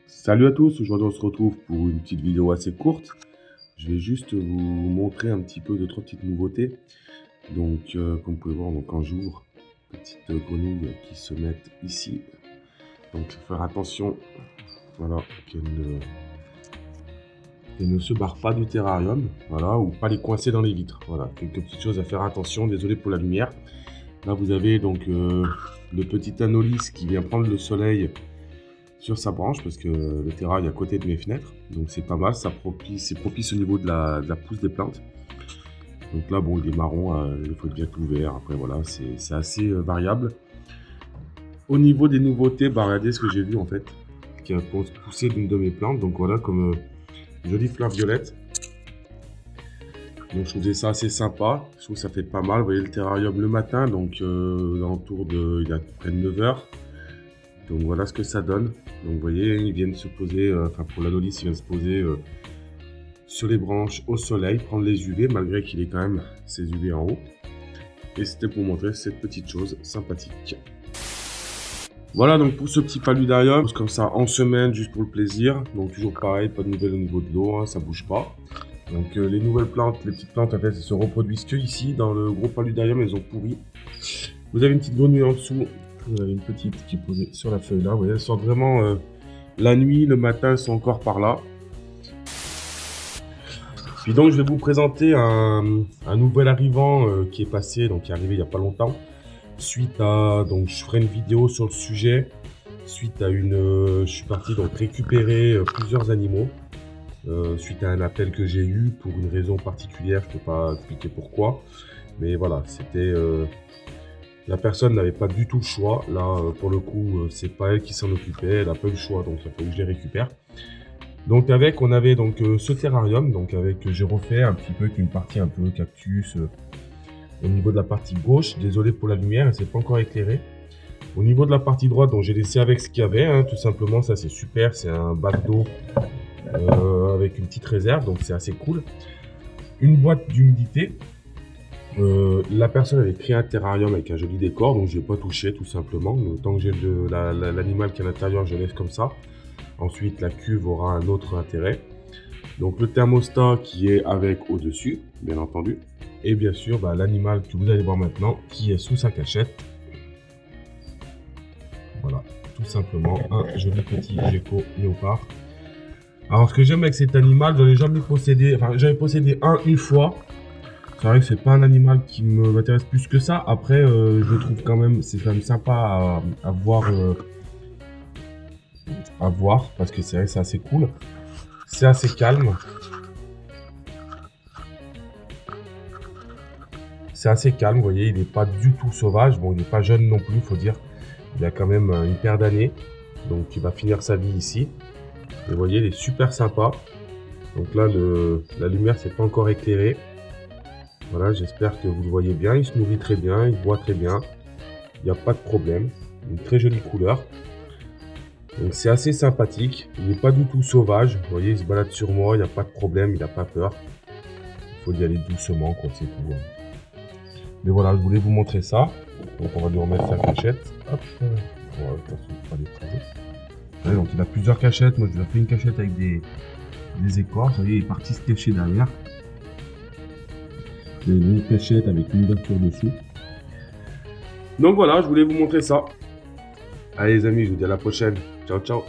Salut à tous, aujourd'hui on se retrouve pour une petite vidéo assez courte. Je vais juste vous montrer un petit peu de trois petites nouveautés. Donc comme vous pouvez voir, donc quand j'ouvre, petites grenouilles qui se mettent ici. Donc il faut faire attention, voilà, qu'elles ne se barrent pas du terrarium, voilà, ou pas les coincer dans les vitres. Voilà, quelques petites choses à faire attention, désolé pour la lumière. Là vous avez donc le petit anolis qui vient prendre le soleil sur sa branche parce que le terrain est à côté de mes fenêtres, donc c'est pas mal, c'est propice au niveau de la pousse des plantes. Donc là bon, il est marron, il faut être bien couvert. Après voilà, c'est assez variable. Au niveau des nouveautés, bah regardez ce que j'ai vu en fait qui a poussé d'une de mes plantes. Donc voilà, comme jolie fleur violette. Donc je trouvais ça assez sympa, je trouve que ça fait pas mal. Vous voyez le terrarium le matin, donc autour de, il y a à peu près 9 h. Donc voilà ce que ça donne. Donc vous voyez, ils viennent se poser, enfin pour l'anolis, il vient se poser sur les branches au soleil, prendre les UV, malgré qu'il ait quand même ses UV en haut. Et c'était pour montrer cette petite chose sympathique. Voilà donc pour ce petit paludarium, comme ça en semaine, juste pour le plaisir. Donc toujours pareil, pas de nouvelles au niveau de l'eau, hein, ça bouge pas. Donc les nouvelles plantes, les petites plantes en fait, elles se reproduisent que ici. Dans le gros paludarium, elles ont pourri. Vous avez une petite grenouille en dessous. Vous avez une petite qui est posée sur la feuille là. Vous voyez, elles sortent vraiment la nuit, le matin, elles sont encore par là. Puis donc, je vais vous présenter un nouvel arrivant qui est passé, donc qui est arrivé il n'y a pas longtemps. Suite à, donc je ferai une vidéo sur le sujet. Suite à je suis parti donc récupérer plusieurs animaux. Suite à un appel que j'ai eu pour une raison particulière, je ne peux pas expliquer pourquoi. Mais voilà, c'était... la personne n'avait pas du tout le choix. Là, pour le coup, c'est pas elle qui s'en occupait. Elle n'a pas eu le choix, donc il a fallu que je les récupère. Donc on avait donc ce terrarium, donc j'ai refait un petit peu avec une partie un peu cactus au niveau de la partie gauche. Désolé pour la lumière, elle s'est pas encore éclairée. Au niveau de la partie droite, donc j'ai laissé avec ce qu'il y avait, hein, tout simplement. Ça c'est super, c'est un bac d'eau avec une petite réserve, donc c'est assez cool. Une boîte d'humidité. La personne avait créé un terrarium avec un joli décor, donc je n'ai pas touché tout simplement. Tant que j'ai l'animal qui est à l'intérieur, je laisse comme ça. Ensuite, la cuve aura un autre intérêt. Donc le thermostat qui est avec au-dessus, bien entendu. Et bien sûr, l'animal que vous allez voir maintenant, qui est sous sa cachette. Voilà, tout simplement un joli petit gecko léopard. Alors ce que j'aime avec cet animal, j'en ai jamais possédé, enfin j'avais possédé une fois. C'est vrai que c'est pas un animal qui m'intéresse plus que ça. Après, je le trouve quand même, c'est quand même sympa à voir parce que c'est vrai que c'est assez cool. C'est assez calme. C'est assez calme, vous voyez, il n'est pas du tout sauvage. Bon, il n'est pas jeune non plus, il faut dire. Il a quand même une paire d'années. Donc, il va finir sa vie ici. Et vous voyez, il est super sympa. Donc là, la lumière s'est pas encore éclairée. Voilà, j'espère que vous le voyez bien. Il se nourrit très bien, il boit très bien. Il n'y a pas de problème. Une très jolie couleur. Donc c'est assez sympathique. Il n'est pas du tout sauvage. Vous voyez, il se balade sur moi, il n'y a pas de problème, il n'a pas peur. Il faut y aller doucement, quoi, c'est tout. Mais voilà, je voulais vous montrer ça. Donc on va lui remettre sa cachette. Hop. Voilà, attention, pas l'écraser. Ouais, donc il a plusieurs cachettes. Moi je lui ai fait une cachette avec des écorces. Vous voyez, il est parti se cacher derrière. Une cachette avec une ouverture dessous. Donc voilà, je voulais vous montrer ça. Allez les amis, je vous dis à la prochaine. Ciao, ciao.